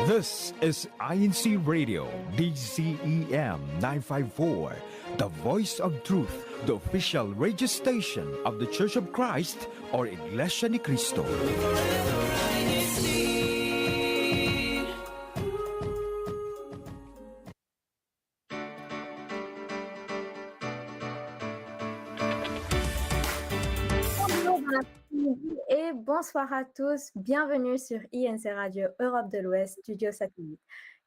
This is INCRadio, DZEM 954, the voice of truth, the official radio station of the Church of Christ or Iglesia ni Cristo. Bonjour, bon après-midi et bonsoir à tous. Bienvenue sur INCRadio Europe de l'Ouest, studio satellite.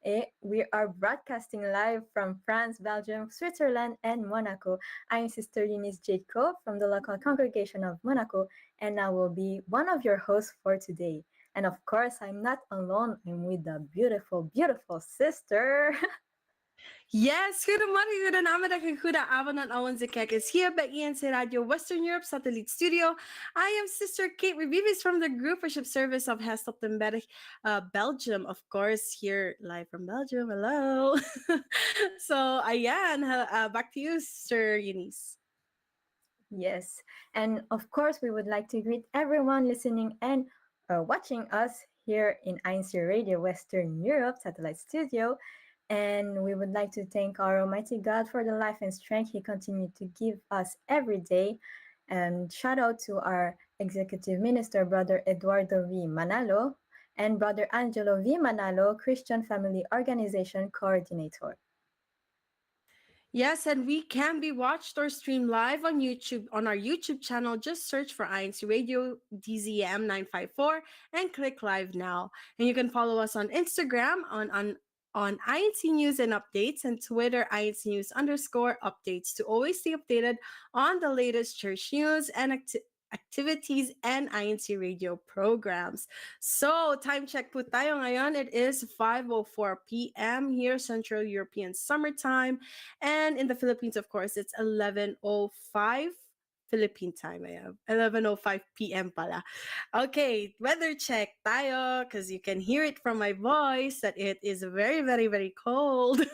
Et we are broadcasting live from France, Belgium, Switzerland, and Monaco. I'm Sister Eunice Jacob from the local congregation of Monaco, and I will be one of your hosts for today. And of course, I'm not alone. I'm with the beautiful, beautiful sister. Yes, goedemorgen, goedenamiddag en goede avond aan al onze kijkers hier bij INCRadio Western Europe Satellite Studio. I am Sister Kate Revivis from the Group Worship Service of Hest op den Berg, Belgium, of course, here live from Belgium. Hello. So, ayan, back to you, Sister Eunice. Yes, and of course, we would like to greet everyone listening and watching us here in INCRadio Western Europe Satellite Studio. And we would like to thank our Almighty God for the life and strength He continued to give us every day. And shout out to our Executive Minister, Brother Eduardo V. Manalo, and Brother Angelo V. Manalo, Christian Family Organization Coordinator. Yes, and we can be watched or streamed live on YouTube on our YouTube channel. Just search for INCRadio DZM 954 and click live now. And you can follow us on Instagram on INC News and Updates and Twitter INC News_updates to always stay updated on the latest church news and activities and INC radio programs. So, time check po tayo ngayon. It is 5:04 p.m. here, Central European Summertime. And in the Philippines, of course, it's 11:05 Philippine time. I have 11:05 p.m. pala. Okay, weather check tayo because you can hear it from my voice that it is very, very, very cold.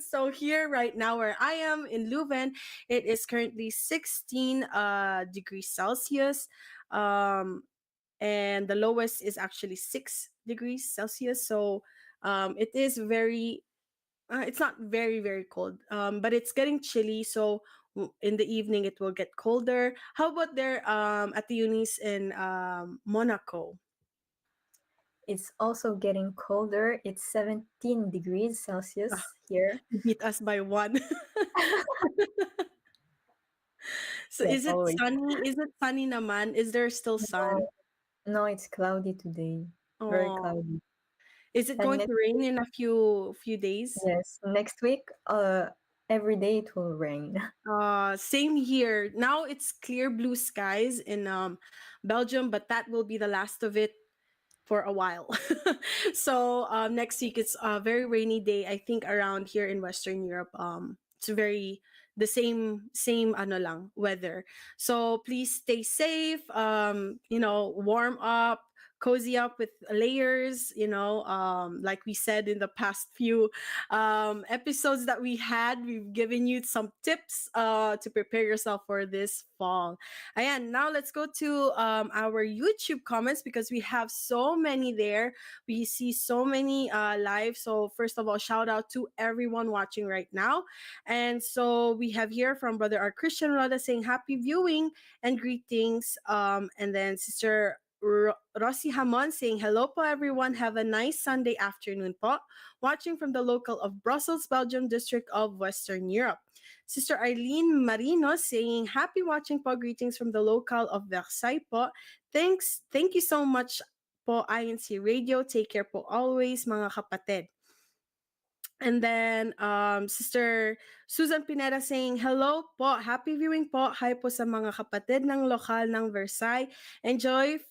So here right now where I am in Leuven, it is currently 16 degrees Celsius. And the lowest is actually 6 degrees Celsius. So it is very, it's not very, very cold, but it's getting chilly. So in the evening, it will get colder. How about there at the unis in Monaco? It's also getting colder. It's 17 degrees Celsius here. You beat us by one. So Yes, is it always. sunny? Is it sunny naman? Is there still sun? No, it's cloudy today. Very Oh. cloudy. Is it And going to rain in a few days? Yes, next week, every day it will rain. Same here. Now it's clear blue skies in Belgium, but that will be the last of it for a while. So next week it's a very rainy day. I think around here in Western Europe, it's very the same ano lang weather. So please stay safe. Warm up, cozy up with layers. Like we said in the past few episodes that we had, we've given you some tips to prepare yourself for this fall. Ayan, now let's go to our YouTube comments because we have so many there. We see so many live. So first of all, shout out to everyone watching right now. And so we have here from Brother R. Christian Roda saying happy viewing and greetings. And then Sister Rossi Hamon saying, hello po everyone. Have a nice Sunday afternoon po. Watching from the local of Brussels, Belgium, District of Western Europe. Sister Eileen Marino saying, happy watching po. Greetings from the local of Versailles po. Thanks. Thank you so much po INCRadio. Take care po always mga kapatid. And then Sister Susan Pineda saying, hello po, happy viewing po. Hi po sa mga kapatid ng lokal ng Versailles. Enjoy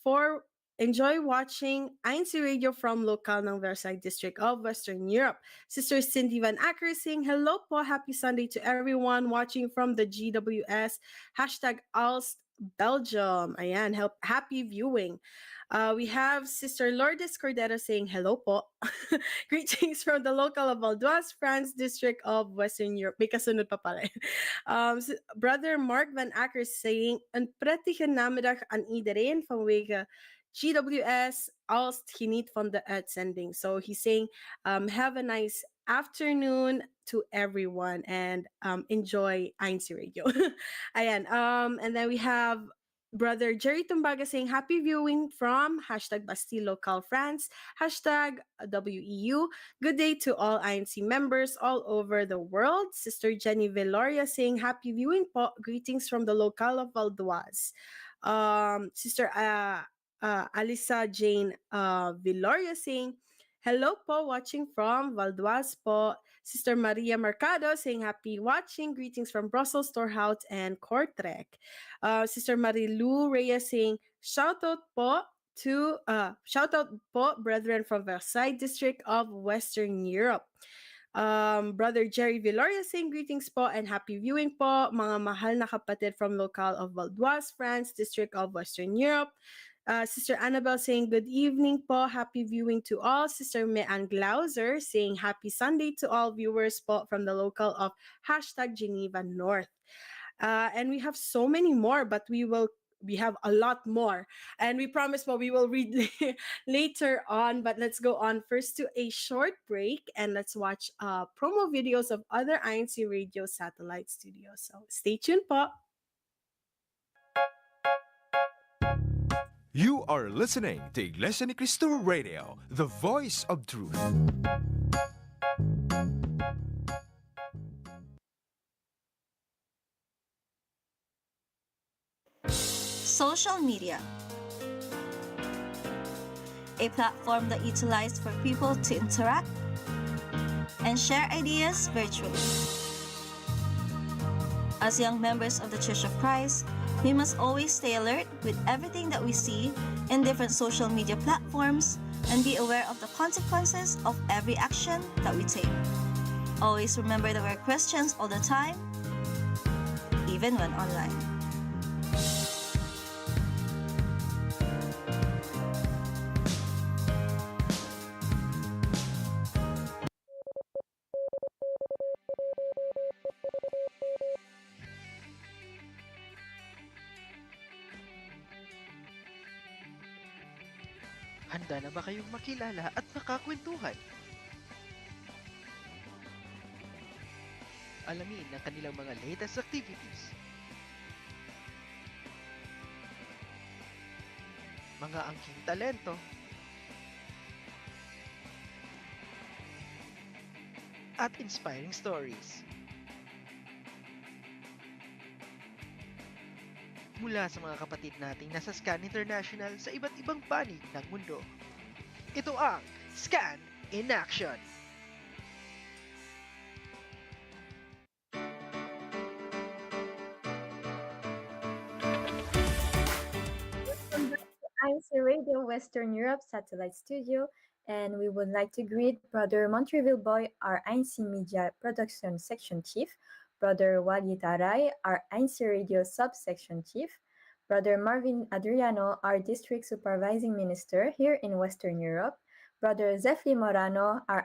watching INCRadio from local ng Versailles District of Western Europe. Sister Cindy Van Acker saying, hello po, happy Sunday to everyone watching from the GWS. #Alst Belgium. Ayan, happy viewing. We have Sister Lourdes Cordero saying, hello po. Greetings from the local of Valdoise, France, District of Western Europe. May kasunod pa pala. Brother Mark Van Acker saying, een prettige namiddag aan iedereen vanwege GWS als geniet van de uitzending. So he's saying, have a nice afternoon to everyone and enjoy INCRadio. Ayan. And then we have Brother Jerry Tumbaga saying, happy viewing from hashtag Bastille Local France, hashtag WEU. Good day to all INC members all over the world. Sister Jenny Veloria saying, happy viewing po. Greetings from the local of Valdoise. Sister Alisa Jane Viloria saying, hello po, watching from Valdoise po. Sister Maria Mercado saying, happy watching. Greetings from Brussels, Torhout, and Kortrijk. Sister Marilu Reyes saying, shout out po, brethren from Versailles District of Western Europe. Brother Jerry Viloria saying, greetings po and happy viewing po, mga mahal na kapatid from local of Valdoise, France, District of Western Europe. Sister Annabelle saying, good evening po, happy viewing to all. Sister Mean Glauser saying, happy Sunday to all viewers po from the local of hashtag Geneva North. And we have so many more, but we have a lot more. And we promise we will read later on, but let's go on first to a short break and let's watch promo videos of other INCRadio satellite studios. So stay tuned po. You are listening to Iglesia ni Cristo Radio, the voice of truth. Social media, a platform that utilized for people to interact and share ideas virtually. As young members of the Church of Christ, we must always stay alert with everything that we see in different social media platforms and be aware of the consequences of every action that we take. Always remember that we're Christians all the time, even when online. Handa na ba kayong makilala at makakwentuhan? Alamin ang kanilang mga latest activities. Mga angking talento. At inspiring stories. Mula sa mga kapatid nating nasa Scan International sa iba't ibang panig ng mundo. Ito ang Scan in Action! Welcome back to INCRadio Western Europe Satellite Studio, and we would like to greet Brother Montreville Boy, our INC Media Production Section Chief, Brother Wally Taray, our INCRadio Subsection Chief, Brother Marvin Adriano, our District Supervising Minister here in Western Europe, Brother Zefli Morano, our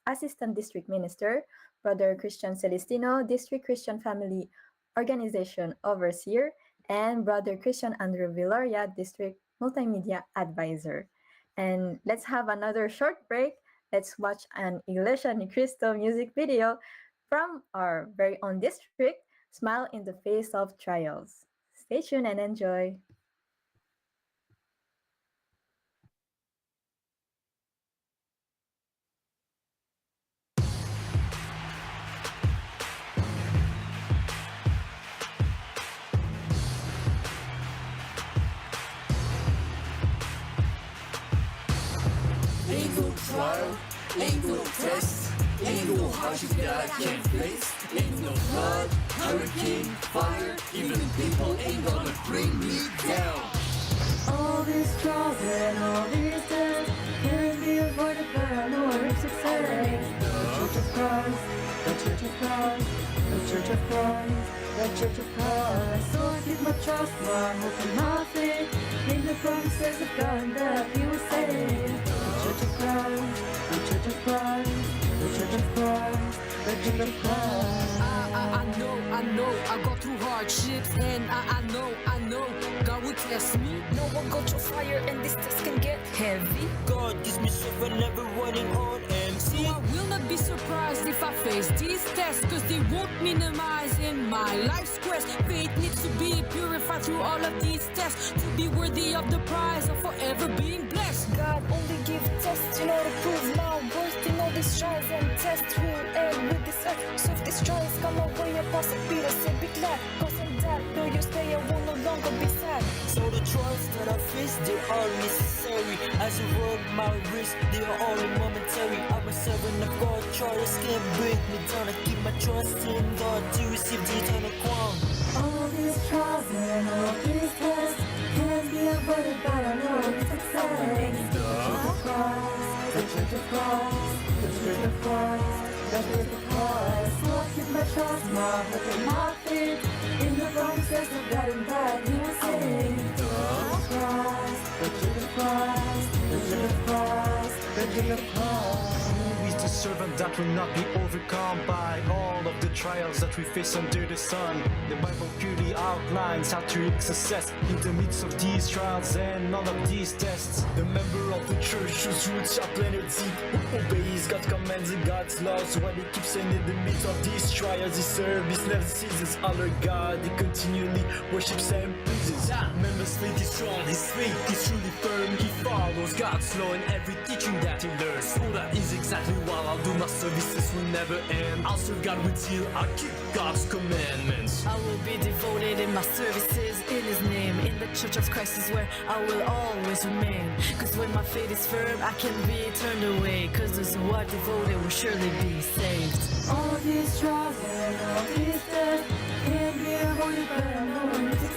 Assistant District Minister, Brother Christian Celestino, District Christian Family Organization Overseer, and Brother Christian Andrew Viloria, District Multimedia Advisor. And let's have another short break. Let's watch an Iglesia ni Cristo music video from our very own district, Smile in the Face of Trials. Stay tuned and enjoy. Ain't no trial, ain't no test, ain't no hardship that I can't face. Ain't no flood, hurricane, fire, even people ain't gonna bring me down. All these trials and all these tests can't be avoided, but I know I reach success. The Church of Christ, the Church of Christ, the Church of Christ, the Church of Christ. So I keep my trust, my hope and my faith in the promises of God that He will save. The Church of Christ, the Church of Christ, the Church of Christ, the Church of Christ. I know I I go through hardships, and I know, God will test me. No one go through fire and this test can get heavy. God gives me strength when never running on So empty. I will not be surprised if I face these tests, cause they won't minimize in my life's quest. Faith needs to be purified through all of these tests to be worthy of the prize of forever being blessed. God only give tests, to prove my worth in all these trials and tests. Who will end with this earth? So if these trials come my way, Apostle Peter said, be glad, cause in that though you stay, I will no longer be sad. So the trials that I face, they are necessary. As I run my risk, they are only momentary. I'm a servant of God, trials can't break me down. I keep my trust in God to receive the eternal crown. All these trials and all these tests can't be avoided, but I know it's success. The Church of Christ, the Church of Christ, the Church of Christ, the Church of Christ. So I keep my trust, my hope and my faith in the promises of God and that He will save. The Church of Christ, the Church of Christ, the Church of Christ, the Church of Christ. Who is the servant that will not be overcome by all of the trials that we face under the sun? The Bible clearly outlines how to reach success in the midst of these trials and all of these tests. The member of the church whose roots are planted deep, who obeys God's commands and God's laws, while he keeps saying in the midst of these trials, his service never ceases. Honor God, he continually worships and praises. That member's faith is strong, his faith is truly firm. He follows God's law in every teaching that he learns. So that is exactly why I'll do my services will never end. I'll serve God with zeal, I'll keep God's commandments. I will be devoted in my services in His name. In the Church of Christ is where I will always remain. Cause when my faith is firm, I can be turned away. Cause those who are devoted will surely be saved. All these trials and all these tests can't be avoided, but I know it's success.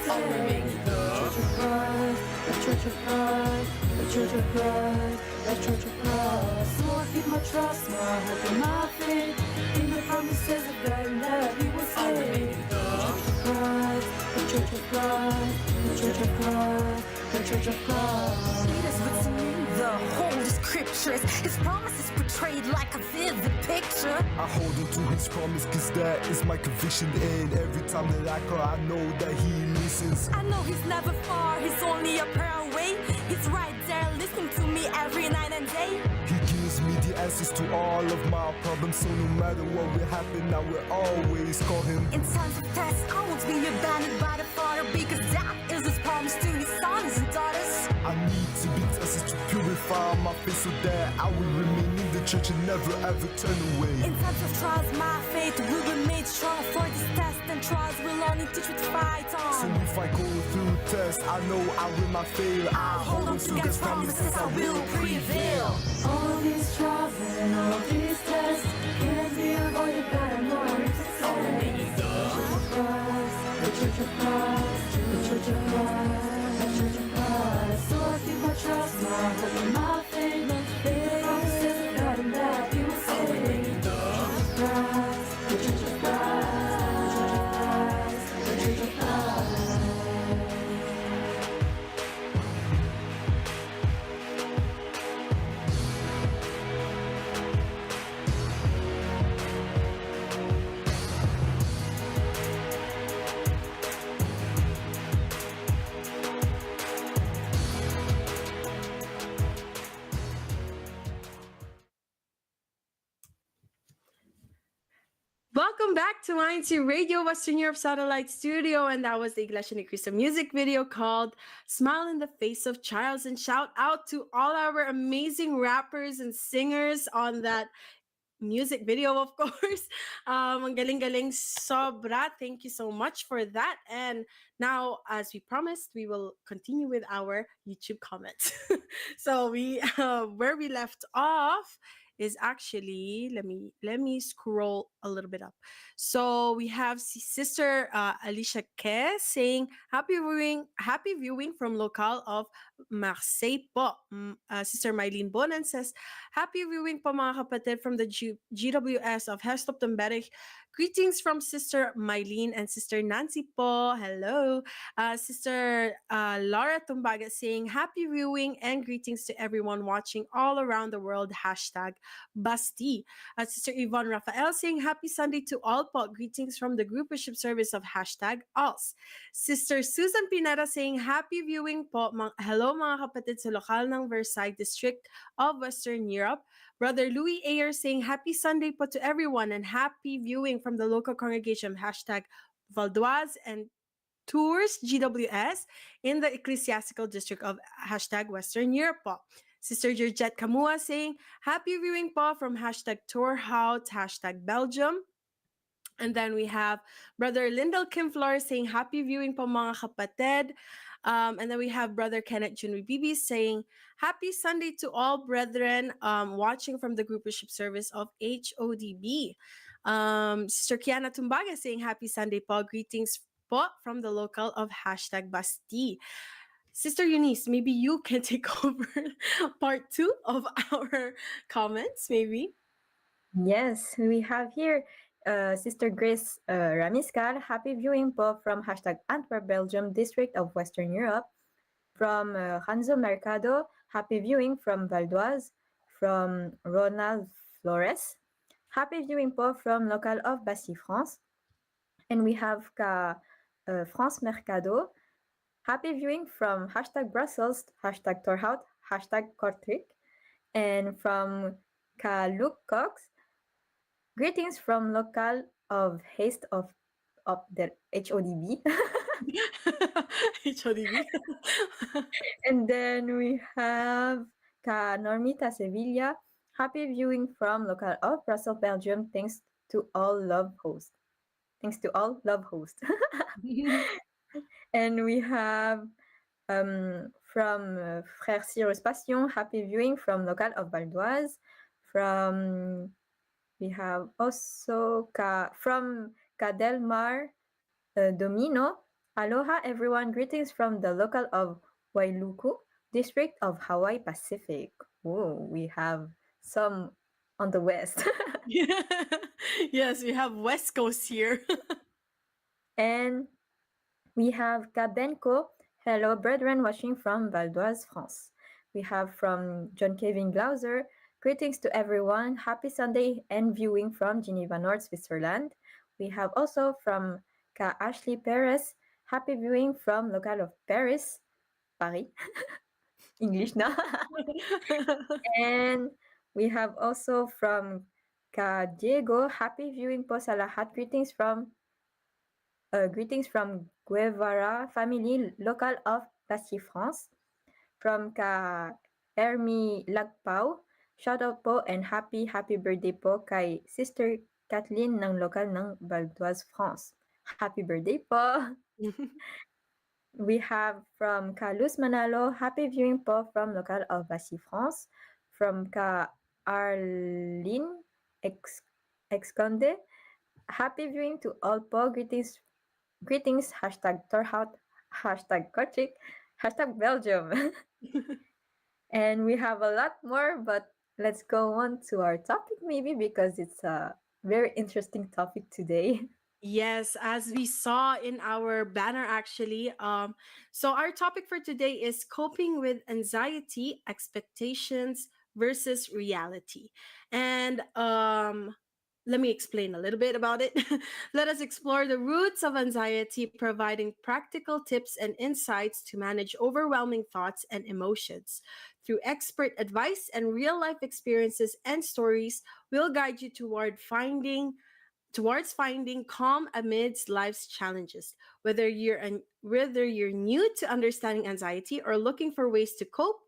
The Church of Christ, the Church of Christ, the Church of Christ, the Church of Christ. So I keep my trust, my hope and my faith in the promises of God and that He will save. The Church of Christ, the Church of Christ, the Church of Christ, the Church of Christ. It is written in the Holy Scriptures. His promises portrayed like a vivid picture. I hold on to His promise cause that is my conviction. And every time that I call, I know that He listens. I know He's never far, He's only a prayer away. He's right there listening to me every night and day. He gives me the answers to all of my problems. So no matter what will happen, I will always call Him. In times of test, I won't be abandoned by the Father, because that is His promise to His sons and daughters. I need to be tested to purify my faith so that I will remain in the church and never ever turn away. In times of trials, my faith will be made strong. For this test and trials will only teach me to fight on. So if I go through tests, I know I will not fail. I hold on to God's promises, I will prevail. All these trials and all these tests can't be avoided, but I know it's success. The Church of Christ, the Church of Christ, the Church of Christ, the Church of Christ. So I keep my trust, my hope and my faith in the promises of God and that He will save. The Church of Christ, the Church of Christ, the Church of Christ, the Church of Christ. Welcome back to INCRadio Western Europe Satellite Studio, and that was the Iglesia Ni Cristo music video called Smile in the Face of Trials. And shout out to all our amazing rappers and singers on that music video, of course. Ang galing-galing sobra. Thank you so much for that. And now, as we promised, we will continue with our YouTube comments. So where we left off is actually, let me scroll a little bit up. So we have Sister Alicia Ke saying happy viewing from local of Marseille po. Sister Mylene Bonan says, happy viewing po mga kapatid from the GWS of Heslop Tumberich. Greetings from Sister Mylene and Sister Nancy po. Hello. Sister Laura Tumbaga saying, happy viewing and greetings to everyone watching all around the world. Hashtag Basti. Sister Yvonne Rafael saying, happy Sunday to all po. Greetings from the group worship service of hashtag ALS. Sister Susan Pineda saying, happy viewing po. Hello mga kapatid sa lokal ng Versailles District of Western Europe. Brother Louis Ayer saying, happy Sunday po to everyone and happy viewing from the local congregation hashtag Valdoise and Tours GWS in the ecclesiastical district of hashtag Western Europe po. Sister Georgette Kamua saying, happy viewing po from hashtag Tourhout, hashtag Belgium. And then we have Brother Lindell Kim Flores saying, happy viewing po mga kapatid. And then we have Brother Kenneth Junwi Bibi saying, happy Sunday to all brethren watching from the group worship service of HODB. Sister Kiana Tumbaga saying, happy Sunday po. Greetings po from the local of hashtag Basti. Sister Eunice, maybe you can take over part 2 of our comments, maybe. Yes, we have here Sister Grace Ramiscal. Happy viewing po from hashtag Antwerp, Belgium, District of Western Europe. From Hanzo Mercado, happy viewing from Valdoise. From Ronald Flores, happy viewing po from local of Bastille, France. And we have France Mercado, happy viewing from hashtag Brussels, hashtag Torhout, hashtag Kortrijk. And from Luke Cox, greetings from local of Haste of the HODB. HODB. And then we have Normita Sevilla, happy viewing from local of Brussels, Belgium. Thanks to all love hosts. Thanks to all love hosts. And we have from Frère Cyrus Passion, happy viewing from local of Valdoise. We have also from Cadelmar Domino. Aloha everyone, greetings from the local of Wailuku, district of Hawaii Pacific. Oh, we have some on the west. Yes, we have West Coast here. And we have Kadenko. Hello, brethren, watching from Valdoise, France. We have from John Kevin Glauser. Greetings to everyone. Happy Sunday and viewing from Geneva, North Switzerland. We have also from Ashley Perez. Happy viewing from local of Paris. Paris. English na. And we have also from Diego. Happy viewing po sa lahat. Greetings from Guevara family, local of Bastille, France. From Hermi Lagpao, shout out po and happy birthday po kay Sister Kathleen ng local ng Valdoise, France. Happy birthday po! We have from Luz Manalo, happy viewing po from local of Bastille, France. From Arlene Exconde, happy viewing to all po. Greetings, hashtag Torhout, hashtag Kortrijk, hashtag Belgium. And we have a lot more, but let's go on to our topic maybe because it's a very interesting topic today. Yes, as we saw in our banner actually. So our topic for today is coping with anxiety, expectations versus reality. And let me explain a little bit about it. Let us explore the roots of anxiety, providing practical tips and insights to manage overwhelming thoughts and emotions. Through expert advice and real life experiences and stories, we'll guide you towards finding calm amidst life's challenges. Whether you're new to understanding anxiety or looking for ways to cope,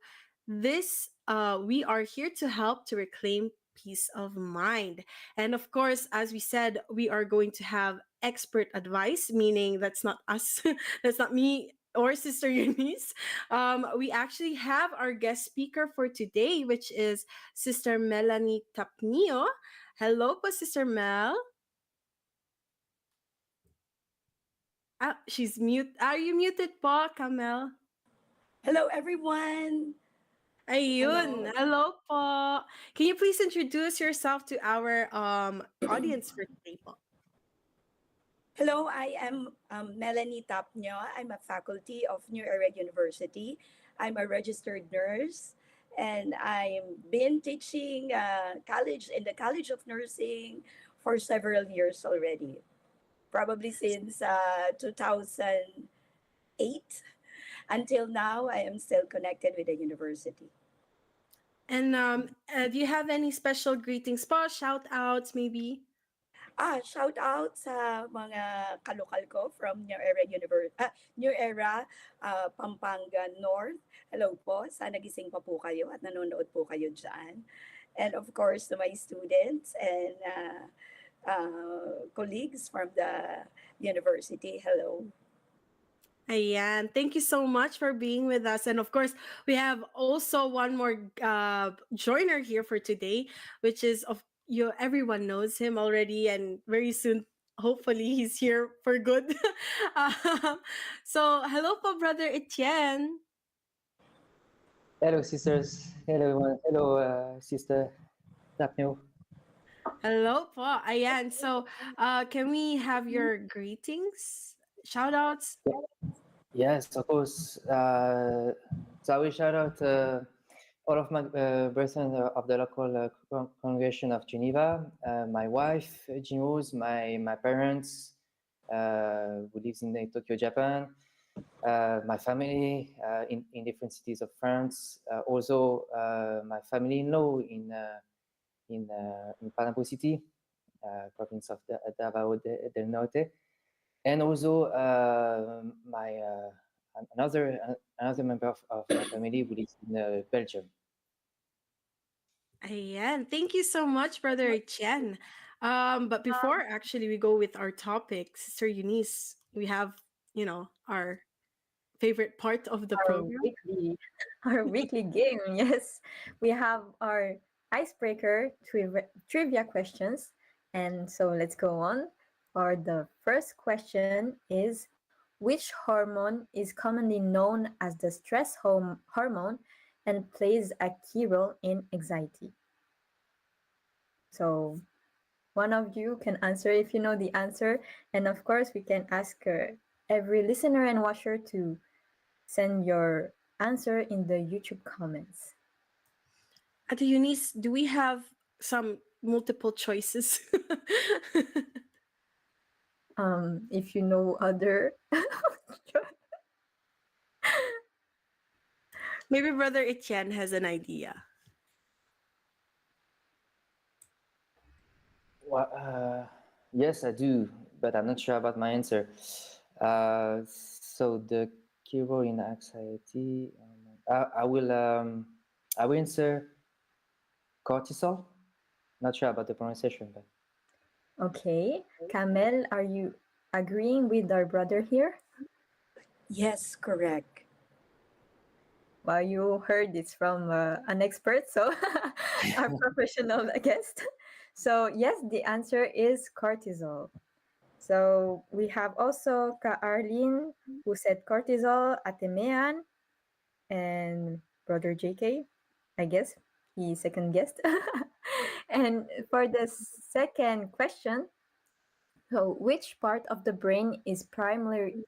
we are here to help to reclaim peace of mind. And of course, as we said, we are going to have expert advice, meaning that's not us, that's not me or Sister Eunice. We actually have our guest speaker for today, which is Sister Melanie Tapnio. Hello po, Sister Mel. She's mute. Are you muted po, Kamel? Hello, everyone. Ayun, Hello. hello po. Can you please introduce yourself to our audience for today po? Hello, I am Melanie Tapnyo. I'm a faculty of New Era University. I'm a registered nurse, and I've been teaching college in the College of Nursing for several years already, probably since 2008 until now. I am still connected with the university. And do you have any special greetings po, shout outs maybe? Shout out sa mga kalokal ko from New Era, Pampanga North. Hello po, sana gising pa po kayo at nanonood po kayo dyan. And of course, to my students and colleagues from the university, hello. Ayan. Thank you so much for being with us. And of course, we have also one more joiner here for today, which is everyone knows him already, and very soon, hopefully, he's here for good. So, hello po, brother Etienne. Hello, sisters. Hello, everyone. Hello, sister Tapnyo. Hello po. Ayan. So, can we have your greetings, shout outs? Yes, of course. So I will shout out all of my brethren of the local congregation of Geneva, my wife, Jean Rose, my parents who lives in Tokyo, Japan, my family in different cities of France, also my family-in-law in Panama City, province of Davao del Norte, and also my another member of my family who lives in Belgium. Ayan. Thank you so much, brother Etienne. But before actually we go with our topic, Sister Eunice, we have, our favorite part of the Our program. weekly, our weekly game. Yes, we have our icebreaker trivia questions, and so let's go on. For the first question is, which hormone is commonly known as the stress hormone and plays a key role in anxiety? So one of you can answer if you know the answer, and of course we can ask every listener and watcher to send your answer in the YouTube comments. Ate Eunice, do we have some multiple choices? If you know other, Maybe brother Etienne has an idea. Well, yes, I do, but I'm not sure about my answer. So the key role in anxiety, I will answer cortisol. Not sure about the pronunciation, but okay. Kamel, are you agreeing with our brother here? Yes, correct. Well, you heard this from an expert, so our professional guest. So yes, the answer is cortisol. So we have also Ka Arlene who said cortisol, Atemean, and brother JK, I guess he second guessed. And for the second question, so which part of the brain is primarily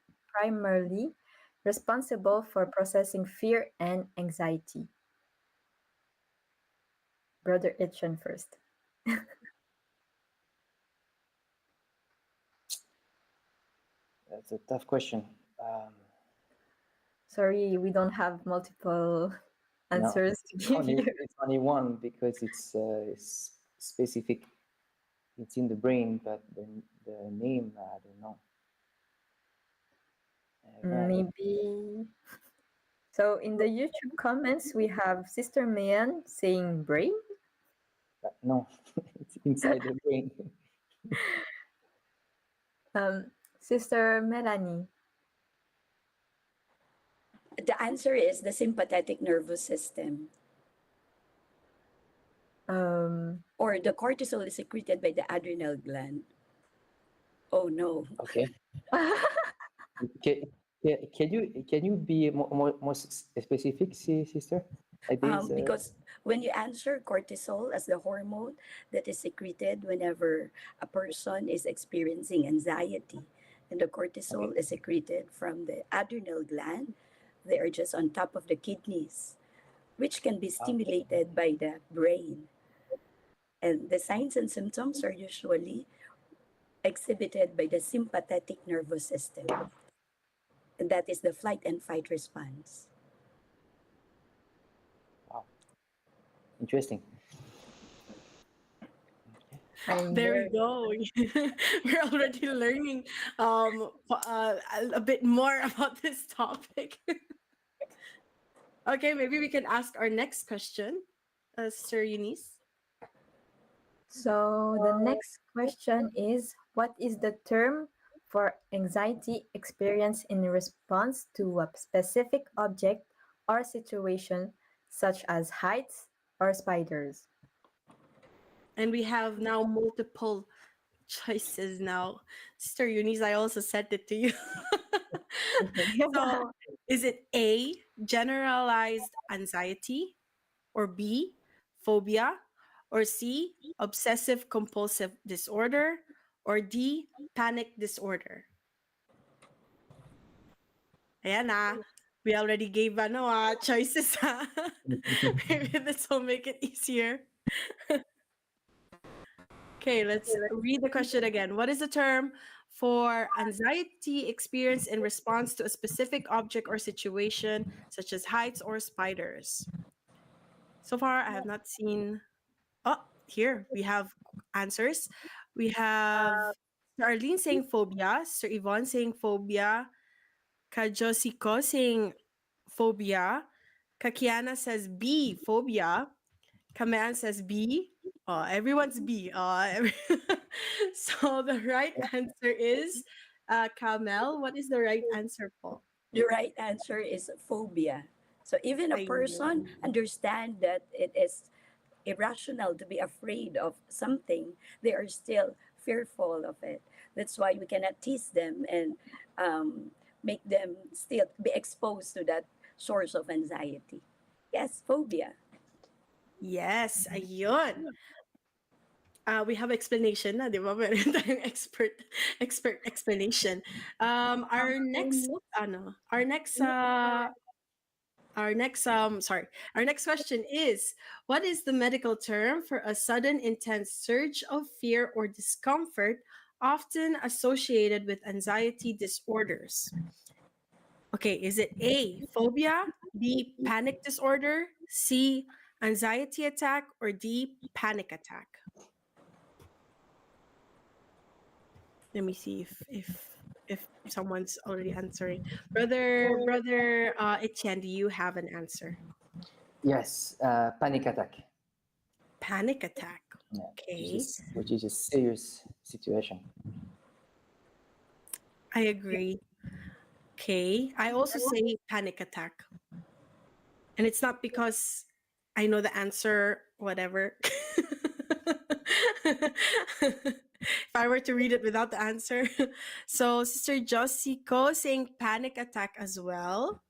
responsible for processing fear and anxiety? Brother Etienne first. that's a tough question. Sorry, we don't have multiple answers to give you. It's only one because it's specific. It's in the brain, but the name I don't know. Maybe. So in the YouTube comments, we have Sister Mayan saying brain. But no, it's inside the brain. Sister Melanie. The answer is the sympathetic nervous system. Or the cortisol is secreted by the adrenal gland. Oh no. Okay. Can can you be more specific, sister? Like this? Because when you answer cortisol as the hormone that is secreted whenever a person is experiencing anxiety, and the cortisol is secreted from the adrenal gland, they are just on top of the kidneys, which can be stimulated by the brain. And the signs and symptoms are usually exhibited by the sympathetic nervous system, and that is the flight and fight response. Interesting. There we go. We're already learning a bit more about this topic. Okay, maybe we can ask our next question, Sir Eunice. So the next question is, what is the term for anxiety experienced in response to a specific object or situation, such as heights or spiders? And we have now multiple choices now. Sister Eunice, I also sent it to you. So is it A, generalized anxiety, or B, phobia, or C, obsessive compulsive disorder, or D, panic disorder? Ayan na. We already gave choices. Maybe this will make it easier. Okay, let's read the question again. What is the term for anxiety experienced in response to a specific object or situation, such as heights or spiders? So far, I have not seen. Oh, here we have answers. We have Sir Arlene saying phobia, Sir Yvonne saying phobia, Kajosiko saying phobia, Kakiana says B, phobia, Kamean says B. Oh, everyone's B. So the right answer is Kamel. What is the right answer, Paul? The right answer is phobia. So even a person understand that it is irrational to be afraid of something, they are still fearful of it. That's why we cannot tease them and make them still be exposed to that source of anxiety. Yes, phobia. Yes, ayun. We have explanation na, di ba? Meron tayong expert explanation. Our next question is, what is the medical term for a sudden intense surge of fear or discomfort often associated with anxiety disorders? Okay, is it A, phobia, B, panic disorder, C, anxiety attack, or D, panic attack? Let me see if someone's already answering. Brother Etienne, do you have an answer? Yes, panic attack. Panic attack. Yeah, Okay. which is a serious situation. I agree. Okay. I also say panic attack. And it's not because I know the answer, whatever. If I were to read it without the answer. So Sister Josico saying panic attack as well.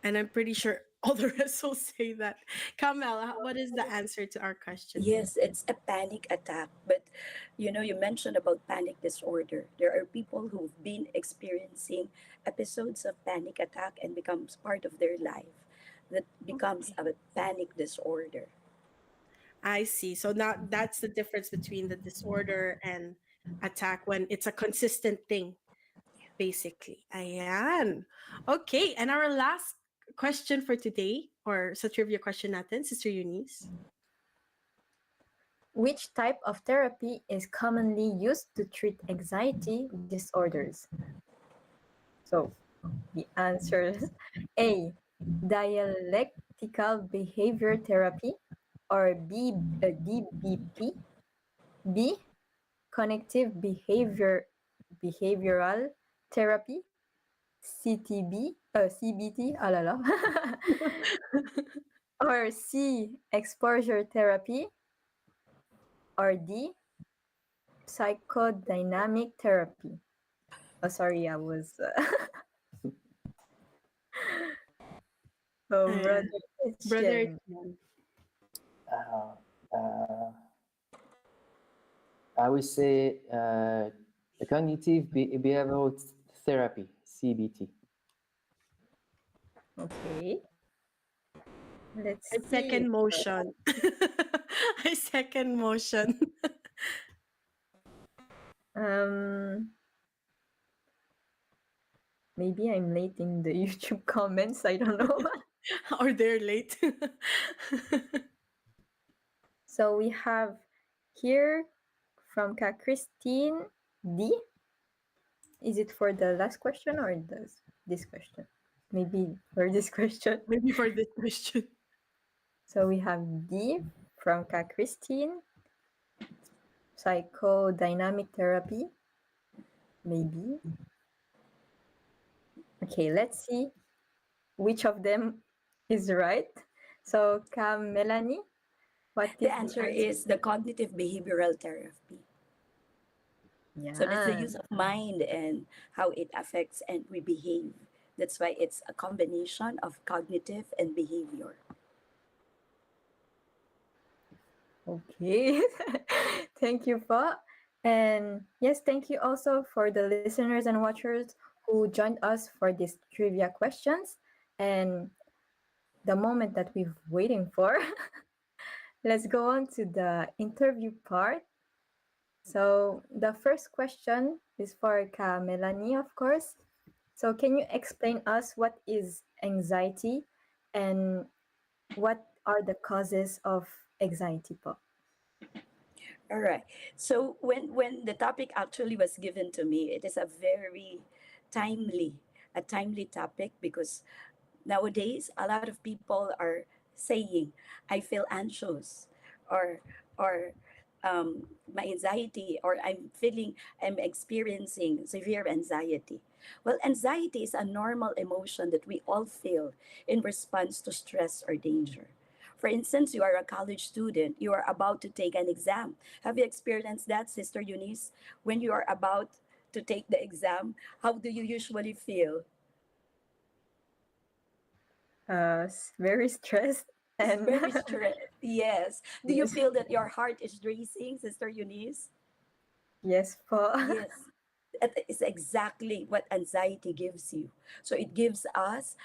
And I'm pretty sure all the rest will say that. Kamel, what is the answer to our question? Yes, it's a panic attack. But you mentioned about panic disorder. There are people who've been experiencing episodes of panic attack and becomes part of their life. That becomes a panic disorder. I see. So now that's the difference between the disorder and attack when it's a consistent thing, basically. Ayan. Okay, and our last question for today, or sa trivia question natin, Sister Eunice. Which type of therapy is commonly used to treat anxiety disorders? So the answers: A, dialectical behavior therapy, or DBT, B, cognitive behavioral therapy, CBT, alala, or C, exposure therapy, or D, psychodynamic therapy. Oh, sorry, I was. Oh, Yeah. brother Brother Christian. Etienne. Uh, uh, I would say cognitive behavioral therapy, CBT. Okay, let's I see. second motion. I second motion. Um, maybe I'm late in the YouTube comments. I don't know. Or they're late. So we have here from Ka Christine D. Is it for the last question or this question? Maybe for this question. Maybe for this question. So we have D from Ka Christine. Psychodynamic therapy. Maybe. Okay, let's see which of them is right. So, Melanie, what The is the answer answer? is the cognitive behavioral therapy. So that's the Yeah. use of mind and how it affects and we behave. That's why it's a combination of cognitive and behavior. Okay. Thank you, Po. And yes, thank you also for the listeners and watchers who joined us for these trivia questions and the moment that we've waiting for. Let's go on to the interview part. So the first question is for Melanie, of course. So can you explain us what is anxiety and what are the causes of anxiety po? All right. So when the topic actually was given to me, it is timely, a timely topic because nowadays a lot of people are saying, "I feel anxious," or or my anxiety, or I'm experiencing severe anxiety. Well, anxiety is a normal emotion that we all feel in response to stress or danger. For instance, you are a college student, you are about to take an exam. Have you experienced that, Sister Eunice? When you are about to take the exam, how do you usually feel? Very stressed and Very stressed. Yes. Do you yes, feel that your heart is racing, Sister Eunice? yes po. Yes, that is exactly what anxiety gives you. So it gives us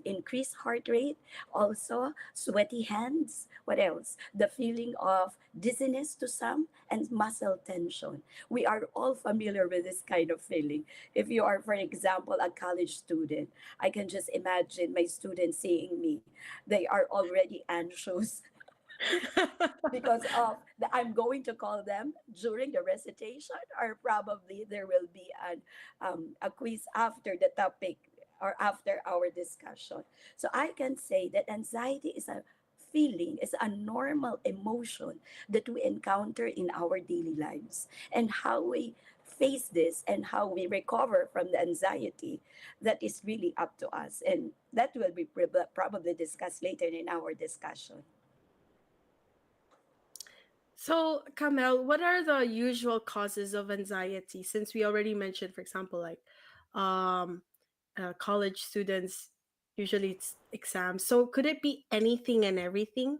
increased heart rate, also sweaty hands. What else? The feeling of dizziness to some and muscle tension. We are all familiar with this kind of feeling. If you are, for example, a college student, I can just imagine my students seeing me. They are already anxious because of I'm going to call them during the recitation, or probably there will be a quiz after the topic or after our discussion. So I can say that anxiety is a feeling, is a normal emotion that we encounter in our daily lives, and how we face this and how we recover from the anxiety, that is really up to us, and that will be probably discussed later in our discussion. So, Kamel, what are the usual causes of anxiety? Since we already mentioned, for example, like um, college students, usually it's exams. So, could it be anything and everything?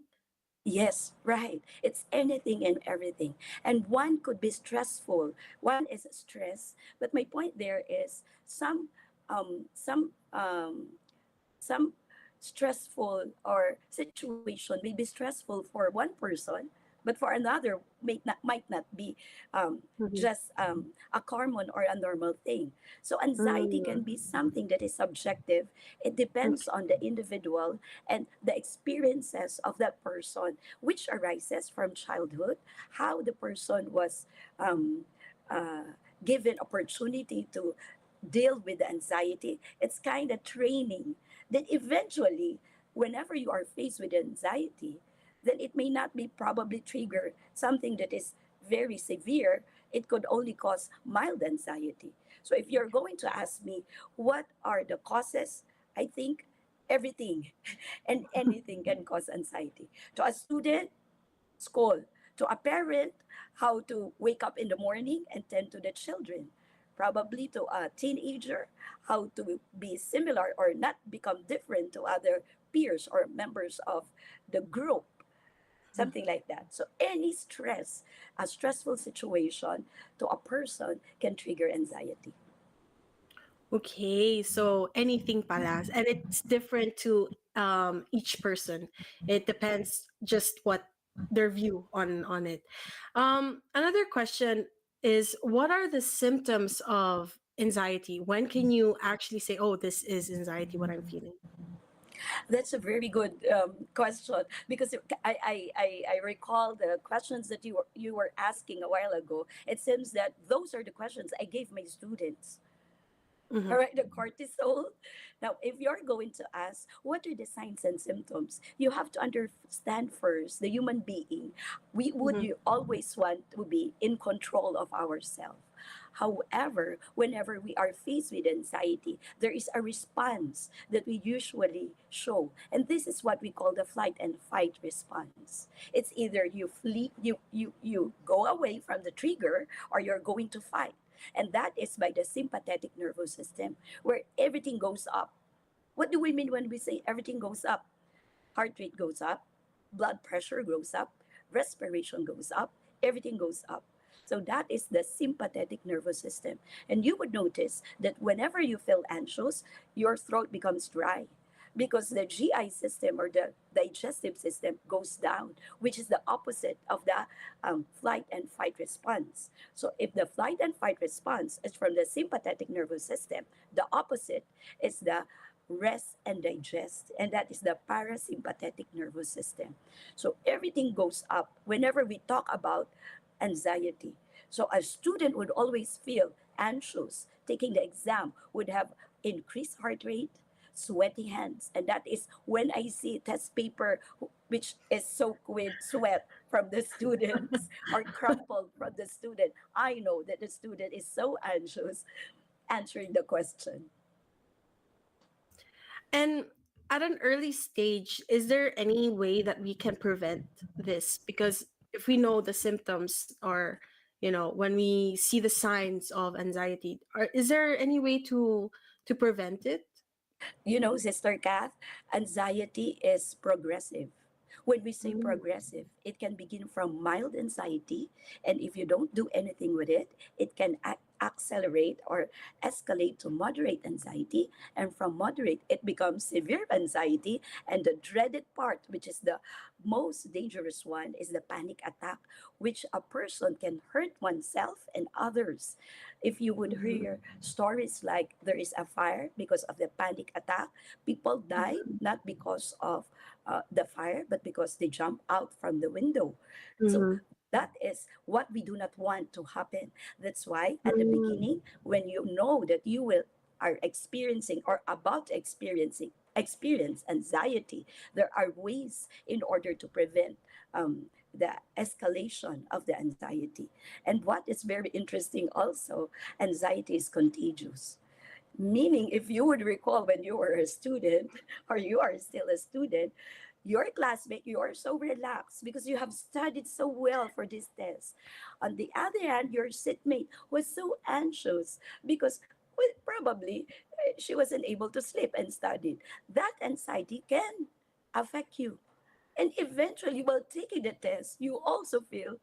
Yes, right. It's anything and everything. And one could be stressful. One is stress. But my point there is um some um some stressful or situation may be stressful for one person, but for another might not be Mhm. just a common or a normal thing. So anxiety Mm, can be something that is subjective. It depends okay. on the individual and the experiences of that person, which arises from childhood, how the person was um, uh, given opportunity to deal with the anxiety. It's kind of training. Then eventually, whenever you are faced with anxiety, then it may not be probably trigger something that is very severe. It could only cause mild anxiety. So if you're going to ask me what are the causes, I think everything and anything can cause anxiety. To a student, school. To a parent, how to wake up in the morning and tend to the children, probably to a teenager, how to be similar or not become different to other peers or members of the group, something like that. So any stress, a stressful situation to a person can trigger anxiety. Okay, so anything palas, and it's different to each person. It depends just what their view on it. Another question is, what are the symptoms of anxiety? When can you actually say, "Oh, this is anxiety, what I'm feeling"? That's a very good question, because I recall the questions that you were asking a while ago. It seems that those are the questions I gave my students. Mm-hmm. All right, the cortisol. Now, if you're going to ask what are the signs and symptoms, you have to understand first the human being. We would Mm-hmm. you always want to be in control of ourselves. However, whenever we are faced with anxiety, there is a response that we usually show. And this is what we call the flight and fight response. It's either you flee, you go away from the trigger, or you're going to fight. And that is by the sympathetic nervous system, where everything goes up. What do we mean when we say everything goes up? Heart rate goes up, blood pressure goes up, respiration goes up, everything goes up. So that is the sympathetic nervous system. And you would notice that whenever you feel anxious, your throat becomes dry, because the GI system, or the digestive system, goes down, which is the opposite of the flight and fight response. So if the flight and fight response is from the sympathetic nervous system, the opposite is the rest and digest, and that is the parasympathetic nervous system. So everything goes up whenever we talk about anxiety. So a student would always feel anxious taking the exam, would have increased heart rate, sweaty hands, and that is when I see test paper which is soaked with sweat from the students or crumpled from the student. I know that the student is so anxious answering the question. And at an early stage, is there any way that we can prevent this? Because if we know the symptoms, or when we see the signs of anxiety, is there any way to prevent it? You know, Sister Kath, anxiety is progressive. When we say Mm. progressive, it can begin from mild anxiety, and if you don't do anything with it, it can accelerate or escalate to moderate anxiety, and from moderate, it becomes severe anxiety. And the dreaded part, which is the most dangerous one, is the panic attack, which a person can hurt oneself and others. If you would Mhm. hear stories like there is a fire because of the panic attack, people die not because of the fire, but because they jump out from the window. So Mhm. that is what we do not want to happen. That's why at the Mm. beginning, when you know that you will are experiencing or about to experience anxiety, there are ways in order to prevent the escalation of the anxiety. And what is very interesting also, anxiety is contagious. Meaning, if you would recall when you were a student or you are still a student, your classmate, you are so relaxed because you have studied so well for this test. On the other hand, your seatmate was so anxious because, well, probably she wasn't able to sleep and studied. That anxiety can affect you. And eventually, while taking the test, you also feel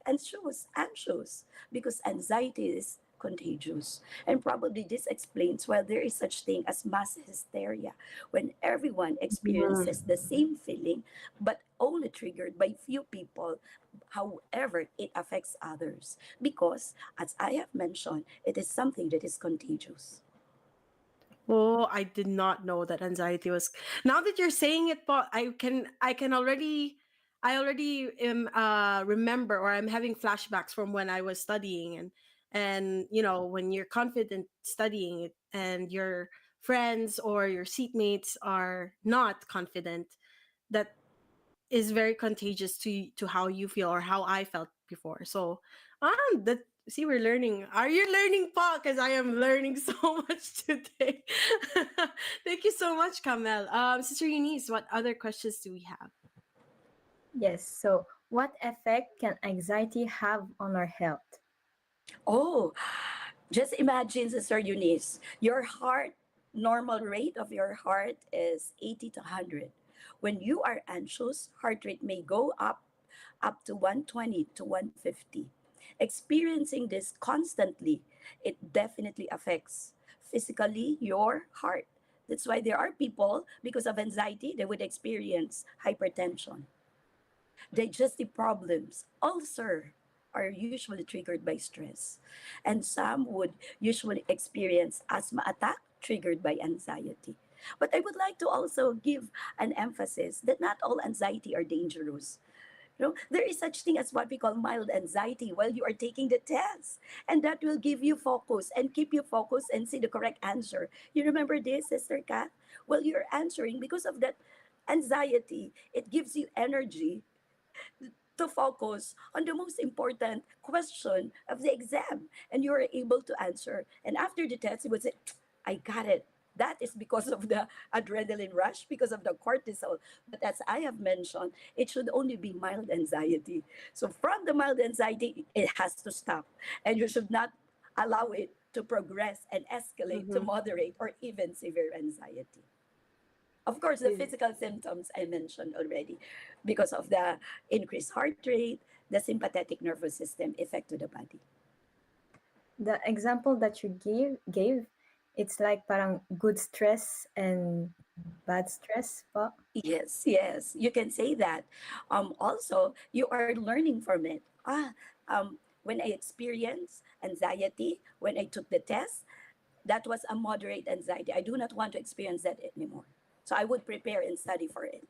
anxious because anxiety is contagious. And probably this explains why there is such thing as mass hysteria, when everyone experiences the same feeling but only triggered by few people. However, it affects others because, as I have mentioned, it is something that is contagious. Oh, I did not know that anxiety was. Now that you're saying it, Paul, I can already, I already am remember, or I'm having flashbacks from when I was studying, and when you're confident studying it, and your friends or your seatmates are not confident, that is very contagious to how you feel or how I felt before. So, that see, we're learning. Are you learning, Paul? Because I am learning so much today. Thank you so much, Kamel. Sister Eunice, what other questions do we have? Yes, so what effect can anxiety have on our health? Oh, Just imagine, Sister Eunice, your heart, normal rate of your heart is 80 to 100. When you are anxious, heart rate may go up to 120 to 150. Experiencing this constantly, it definitely affects physically your heart. That's why there are people, because of anxiety, they would experience hypertension, digestive problems, ulcer are usually triggered by stress. And some would usually experience asthma attack triggered by anxiety. But I would like to also give an emphasis that not all anxiety are dangerous. There is such thing as what we call mild anxiety while you are taking the test. And that will give you focus and keep you focused and see the correct answer. You remember this, Sister Kat? Well, you're answering because of that anxiety. It gives you energy to focus on the most important question of the exam, and you are able to answer. And after the test, you would say, I got it. That is because of the adrenaline rush, because of the cortisol. But as I have mentioned, it should only be mild anxiety. So from the mild anxiety, it has to stop. And you should not allow it to progress and escalate to Mm-hmm. moderate or even severe anxiety. Of course, the physical symptoms I mentioned already, because of the increased heart rate, the sympathetic nervous system effect to the body. The example that you gave, it's like parang good stress and bad stress po. Yes, yes, you can say that. Also, you are learning from it. When I experienced anxiety, when I took the test, that was a moderate anxiety. I do not want to experience that anymore. So I would prepare and study for it.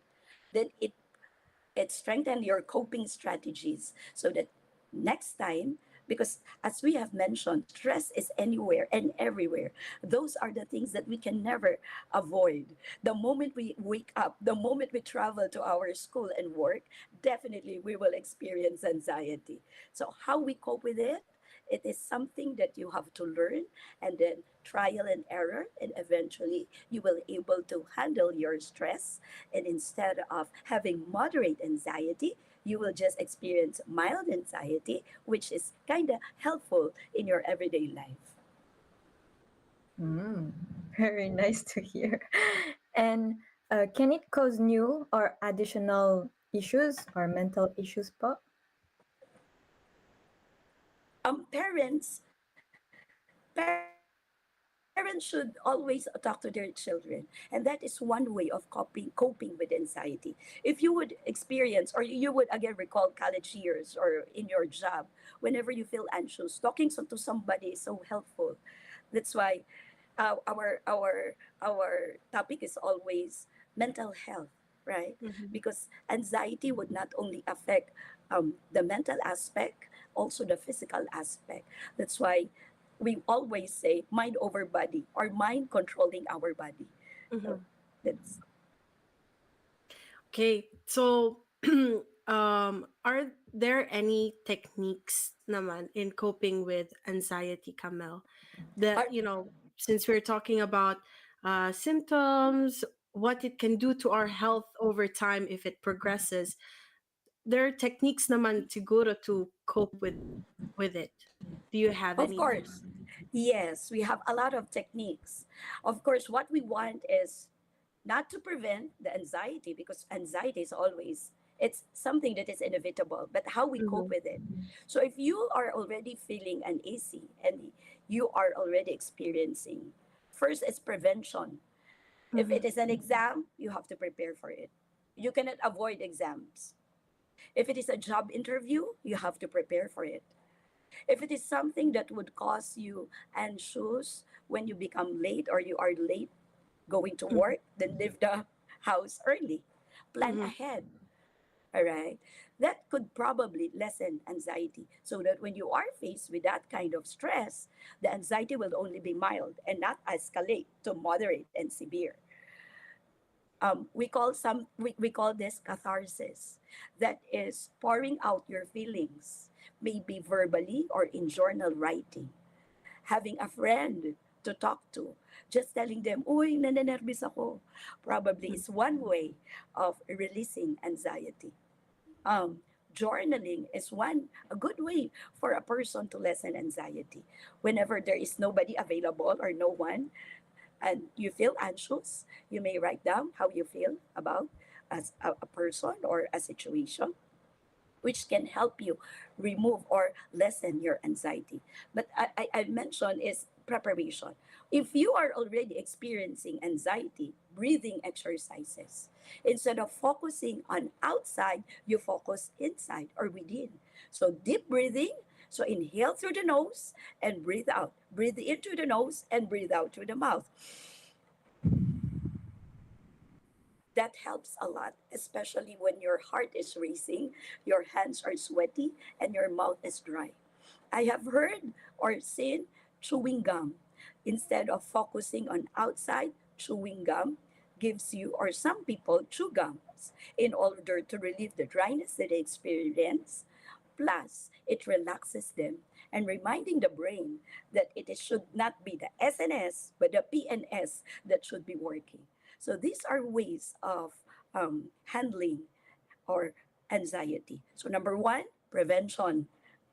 Then it strengthen your coping strategies so that next time, because as we have mentioned, stress is anywhere and everywhere. Those are the things that we can never avoid. The moment we wake up, the moment we travel to our school and work, definitely we will experience anxiety. So how we cope with it, it is something that you have to learn, and then trial and error, and eventually you will able to handle your stress. And instead of having moderate anxiety, you will just experience mild anxiety, which is kind of helpful in your everyday life. Mm, very nice to hear. And can it cause new or additional issues or mental issues po? Parents should always talk to their children, and that is one way of coping with anxiety. If you would experience, or you would again recall college years or in your job, whenever you feel anxious, talking to somebody is so helpful. That's why our topic is always mental health, right? Mm-hmm. Because anxiety would not only affect the mental aspect, also the physical aspect. That's why we always say mind over body, or mind controlling our body. So Mm-hmm. that's Okay, so are there any techniques naman in coping with anxiety, Kamel? That, our, since we're talking about symptoms, what it can do to our health over time if it progresses, there are techniques naman siguro to cope with it. Do you have of anything? course. Yes, we have a lot of techniques. Of course, what we want is not to prevent the anxiety, because anxiety is always, it's something that is inevitable, but how we cope Mm-hmm. with it. So if you are already feeling uneasy and you are already experiencing, first is prevention. If Mm-hmm. it is an exam, you have to prepare for it. You cannot avoid exams. If it is a job interview, you have to prepare for it. If it is something that would cause you anxious when you become late, or you are late going to Mm-hmm. work, then leave the house early. Plan Mm-hmm. ahead. All right. That could probably lessen anxiety, so that when you are faced with that kind of stress, the anxiety will only be mild and not escalate to moderate and severe. We call this catharsis. That is pouring out your feelings, maybe verbally or in journal writing. Having a friend to talk to, just telling them, uy, nanenervous ako, probably is one way of releasing anxiety. Um, journaling is a good way for a person to lessen anxiety. Whenever there is nobody available or no one, and you feel anxious, you may write down how you feel about as a person or a situation, which can help you remove or lessen your anxiety. But I mentioned is preparation. If you are already experiencing anxiety, breathing exercises, instead of focusing on outside, you focus inside or within. So deep breathing. So inhale through the nose and breathe out. Breathe in through the nose and breathe out through the mouth. That helps a lot, especially when your heart is racing, your hands are sweaty, and your mouth is dry. I have heard or seen chewing gum. Instead of focusing on outside, chewing gum gives you, or some people chew gums in order to relieve the dryness that they experience. Plus, it relaxes them and reminding the brain that should not be the SNS, but the PNS that should be working. So these are ways of handling or anxiety. So number one, prevention.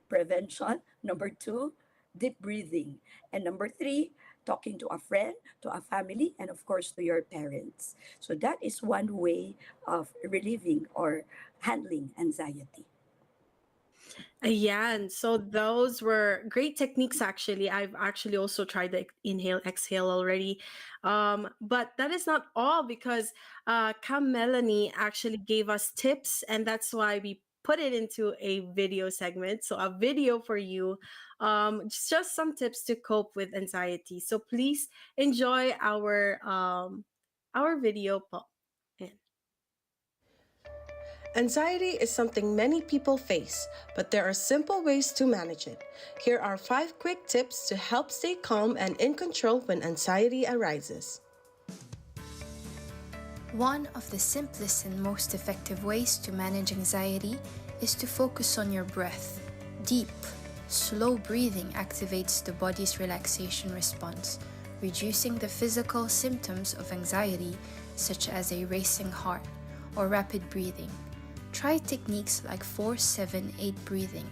Prevention. Number two, deep breathing. And number three, talking to a friend, to a family, and of course to your parents. So that is one way of relieving or handling anxiety. Yeah, and so those were great techniques actually. I've actually also tried the inhale, exhale already. But that is not all because Cam Melanie actually gave us tips, and that's why we put it into a video segment. So a video for you, just some tips to cope with anxiety. So please enjoy our video. Anxiety is something many people face, but there are simple ways to manage it. Here are 5 quick tips to help stay calm and in control when anxiety arises. One of the simplest and most effective ways to manage anxiety is to focus on your breath. Deep, slow breathing activates the body's relaxation response, reducing the physical symptoms of anxiety, such as a racing heart or rapid breathing. Try techniques like 4-7-8 breathing.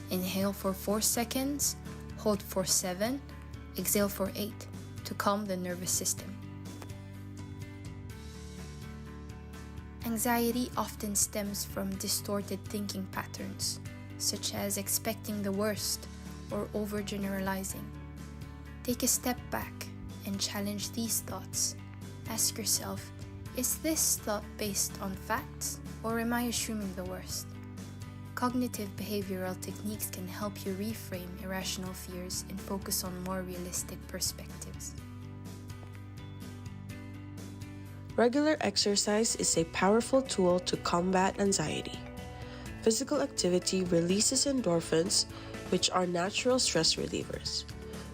Inhale for 4 seconds, hold for 7, exhale for 8 to calm the nervous system. Anxiety often stems from distorted thinking patterns, such as expecting the worst or overgeneralizing. Take a step back and challenge these thoughts. Ask yourself, is this thought based on facts, or am I assuming the worst? Cognitive behavioral techniques can help you reframe irrational fears and focus on more realistic perspectives. Regular exercise is a powerful tool to combat anxiety. Physical activity releases endorphins, which are natural stress relievers.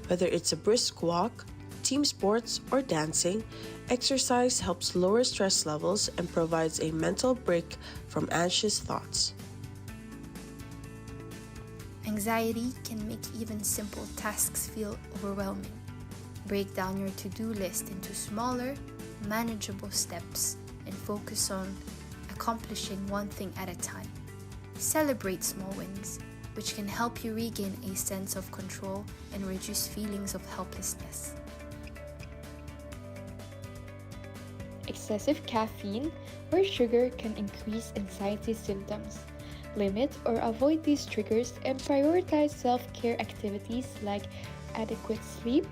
Whether it's a brisk walk, team sports, or dancing, exercise helps lower stress levels and provides a mental break from anxious thoughts. Anxiety can make even simple tasks feel overwhelming. Break down your to-do list into smaller, manageable steps and focus on accomplishing one thing at a time. Celebrate small wins, which can help you regain a sense of control and reduce feelings of helplessness. Excessive caffeine or sugar can increase anxiety symptoms. Limit or avoid these triggers and prioritize self-care activities like adequate sleep,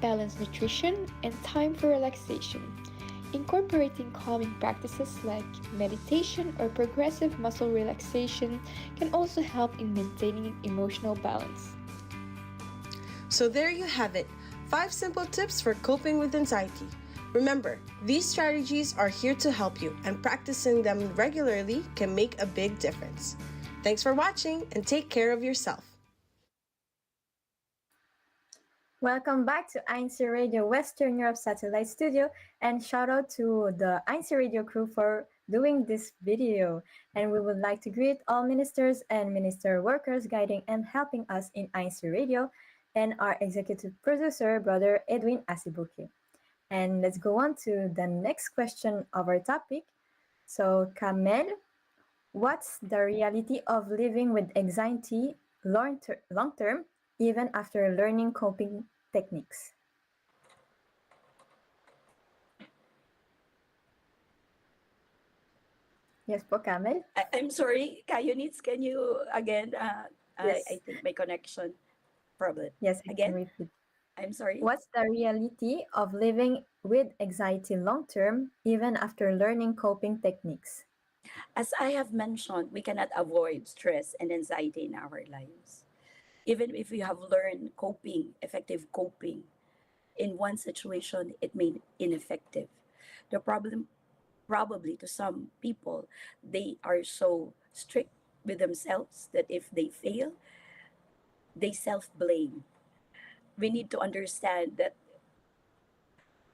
balanced nutrition, and time for relaxation. Incorporating calming practices like meditation or progressive muscle relaxation can also help in maintaining emotional balance. So there you have it, 5 simple tips for coping with anxiety. Remember, these strategies are here to help you, and practicing them regularly can make a big difference. Thanks for watching, and take care of yourself. Welcome back to INCRadio Western Europe Satellite Studio, and shout out to the INCRadio crew for doing this video. And we would like to greet all ministers and minister workers guiding and helping us in INCRadio, and our executive producer, Brother Edwin Asibuki. And let's go on to the next question of our topic. So, Kamel, What's the reality of living with anxiety long term, even after learning coping techniques? Yes po, Camel? I'm sorry, Kayunits, can you again? I Yes. think my connection problem. Yes, I can Again, repeat. I'm sorry. What's the reality of living with anxiety long term, even after learning coping techniques? As I have mentioned, we cannot avoid stress and anxiety in our lives. Even if we have learned coping, effective coping, in one situation, it may be ineffective. The problem, probably to some people, they are so strict with themselves that if they fail, they self blame. We need to understand that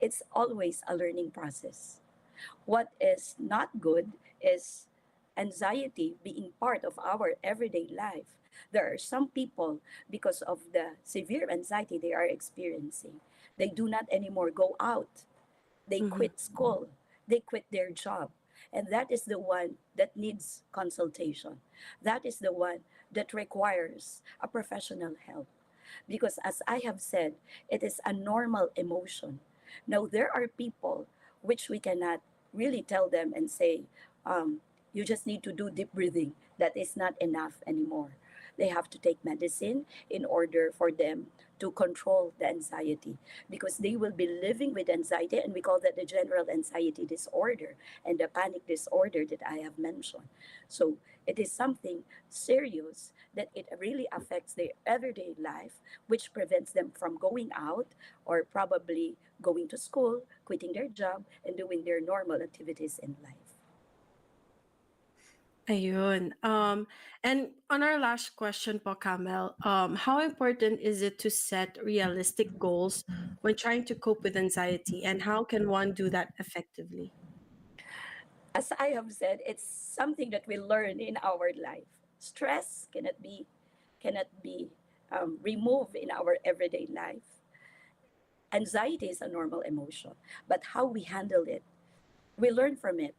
it's always a learning process. What is not good is anxiety being part of our everyday life. There are some people, because of the severe anxiety they are experiencing, they do not anymore go out. They Mhm. quit school, they quit their job. And that is the one that needs consultation. That is the one that requires a professional help. Because as I have said, it is a normal emotion. Now, there are people which we cannot really tell them and say, you just need to do deep breathing. That is not enough anymore. They have to take medicine in order for them to control the anxiety because they will be living with anxiety, and we call that the general anxiety disorder and the panic disorder that I have mentioned. So it is something serious that it really affects their everyday life, which prevents them from going out or probably going to school, quitting their job, and doing their normal activities in life. Ayun. And on our last question po, Kamel, how important is it to set realistic goals when trying to cope with anxiety, and how can one do that effectively? As I have said, it's something that we learn in our life. Stress cannot be removed in our everyday life. Anxiety is a normal emotion, but how we handle it, we learn from it.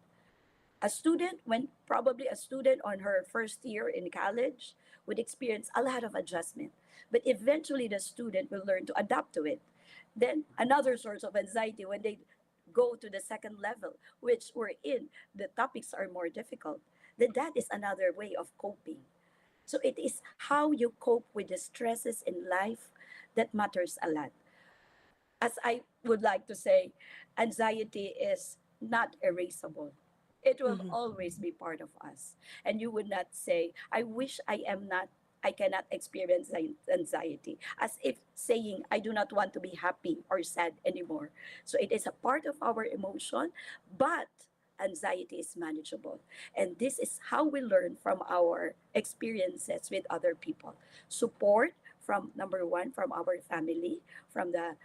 A student, when probably a student on her first year in college, would experience a lot of adjustment, but eventually the student will learn to adapt to it. Then another source of anxiety when they go to the second level, which we're in, the topics are more difficult. Then that is another way of coping. So it is how you cope with the stresses in life that matters a lot. As I would like to say, anxiety is not erasable. It will Mhm. always be part of us. And you would not say, I wish I cannot experience anxiety, as if saying, I do not want to be happy or sad anymore. So it is a part of our emotion, but anxiety is manageable. And this is how we learn from our experiences with other people. Support from number one, from our family, from the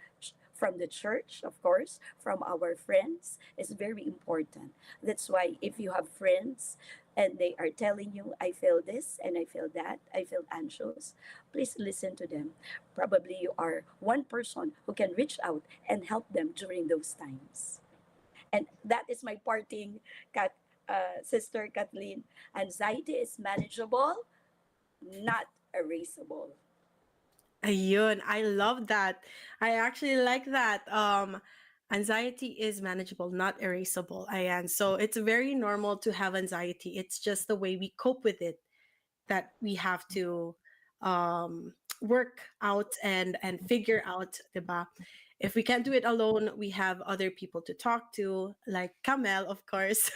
church, of course, from our friends is very important. That's why if you have friends and they are telling you, I feel this and I feel that, I feel anxious, please listen to them. Probably you are one person who can reach out and help them during those times. And that is my parting, Sister Kathleen. Anxiety is manageable, not erasable. Ayun, I love that. I actually like that. Anxiety is manageable, not erasable. Ayan. So it's very normal to have anxiety. It's just the way we cope with it that we have to work out and figure out, diba? If we can't do it alone, we have other people to talk to, like Kamel, of course.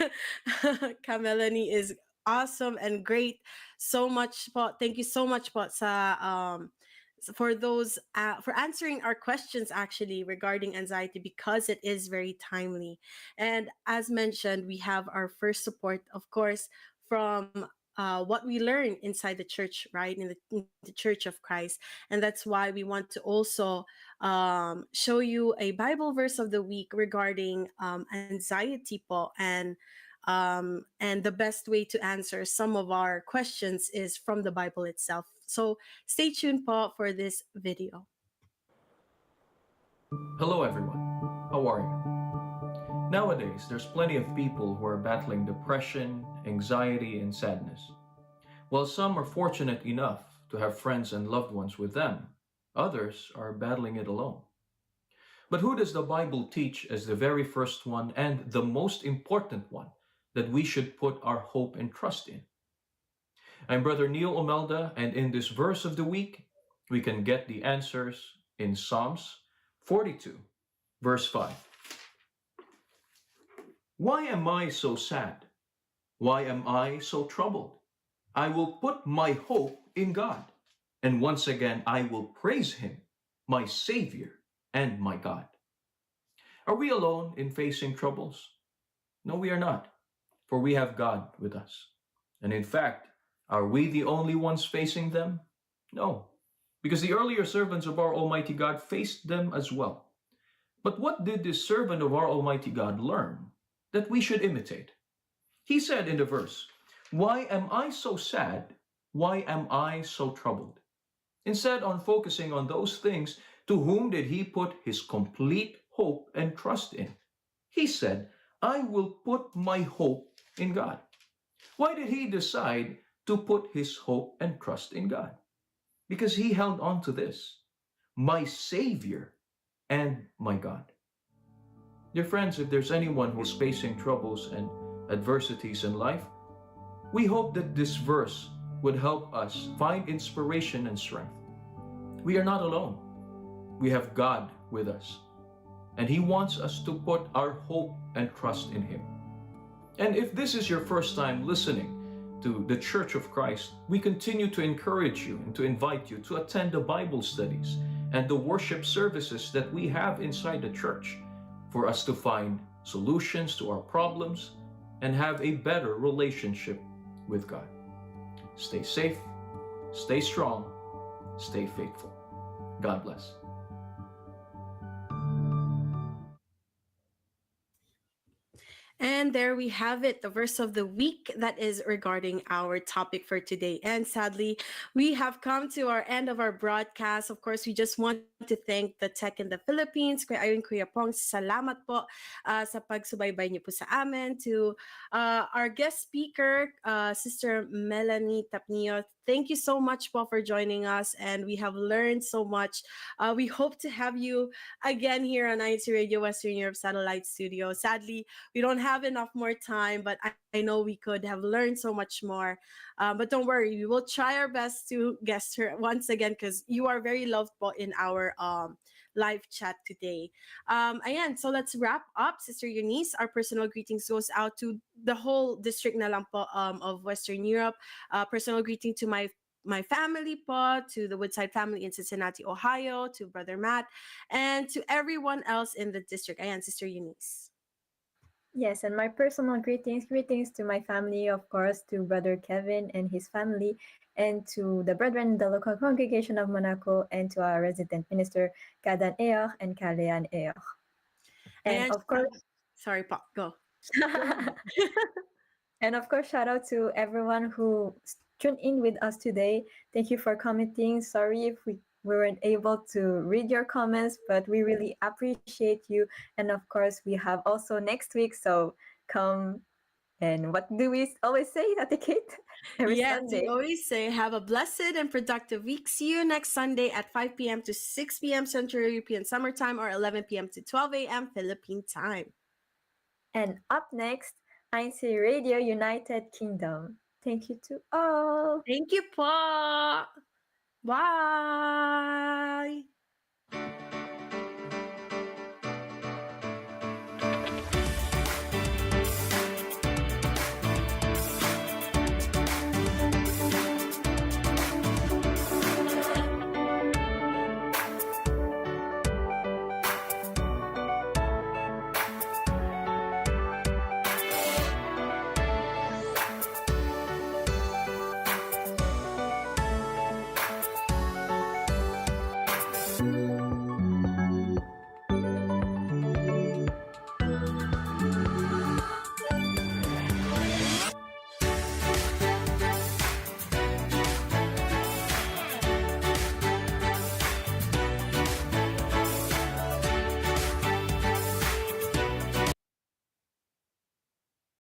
Kamelani is awesome and great. So much po. Thank you so much po sa for those for answering our questions actually regarding anxiety, because it is very timely. And as mentioned, we have our first support, of course, from what we learn inside the church, right? In the Church of Christ. And that's why we want to also show you a Bible verse of the week regarding anxiety po. And the best way to answer some of our questions is from the Bible itself. So stay tuned po for this video. Hello everyone, how are you? Nowadays, there's plenty of people who are battling depression, anxiety, and sadness. While some are fortunate enough to have friends and loved ones with them, others are battling it alone. But who does the Bible teach as the very first one and the most important one that we should put our hope and trust in? I'm Brother Neil Omelda, and in this verse of the week, we can get the answers in Psalms 42, verse 5. Why am I so sad? Why am I so troubled? I will put my hope in God, and once again I will praise Him, my Savior and my God. Are we alone in facing troubles? No, we are not, for we have God with us. And in fact, are we the only ones facing them? No, because the earlier servants of our Almighty God faced them as well. But what did this servant of our Almighty God learn that we should imitate? He said in the verse, "Why am I so sad? Why am I so troubled?" Instead, on focusing on those things, to whom did he put his complete hope and trust in? He said, "I will put my hope in God." Why did he decide to put his hope and trust in God? Because he held on to this, my Savior and my God. Dear friends, if there's anyone who's facing troubles and adversities in life, we hope that this verse would help us find inspiration and strength. We are not alone. We have God with us, and He wants us to put our hope and trust in Him. And if this is your first time listening to the Church of Christ, we continue to encourage you and to invite you to attend the Bible studies and the worship services that we have inside the church for us to find solutions to our problems and have a better relationship with God. Stay safe, stay strong, stay faithful. God bless. And there we have it, the verse of the week that is regarding our topic for today. And sadly, we have come to our end of our broadcast. Of course, we just want to thank the Tech in the Philippines, Kuya Irene, Kuya Pong. Salamat po sa pagsubaybay niyo po sa amin. To our guest speaker, Sister Melanie Tapnio, thank you so much po for joining us, and we have learned so much. We hope to have you again here on INCRadio Western Europe Satellite Studio. Sadly, we don't have enough more time, but I know we could have learned so much more. But don't worry, we will try our best to guest her once again, because you are very loved po in our live chat today. Ayan, so let's wrap up. Sister Eunice, our personal greetings goes out to the whole district na lang po, of Western Europe. Personal greeting to my family po, to the Woodside family in Cincinnati, Ohio, to Brother Matt, and to everyone else in the district. Ayan, Sister Eunice. Yes, and my personal greetings to my family, of course, to Brother Kevin and his family, and to the brethren in the local congregation of Monaco, and to our resident minister, Kadan Eoch and Kalean Eoch. And of course, sorry, Pop, go. And of course, shout out to everyone who tuned in with us today. Thank you for commenting. Sorry if we weren't able to read your comments, but we really appreciate you. And of course, we have also next week. So come. And what do we always say at the Kate? Every Sunday. We always say, have a blessed and productive week. See you next Sunday at 5 p.m. to 6 p.m. Central European Summer Time, or 11 p.m. to 12 a.m. Philippine Time. And up next, INCRadio United Kingdom. Thank you to all. Thank you po. Bye.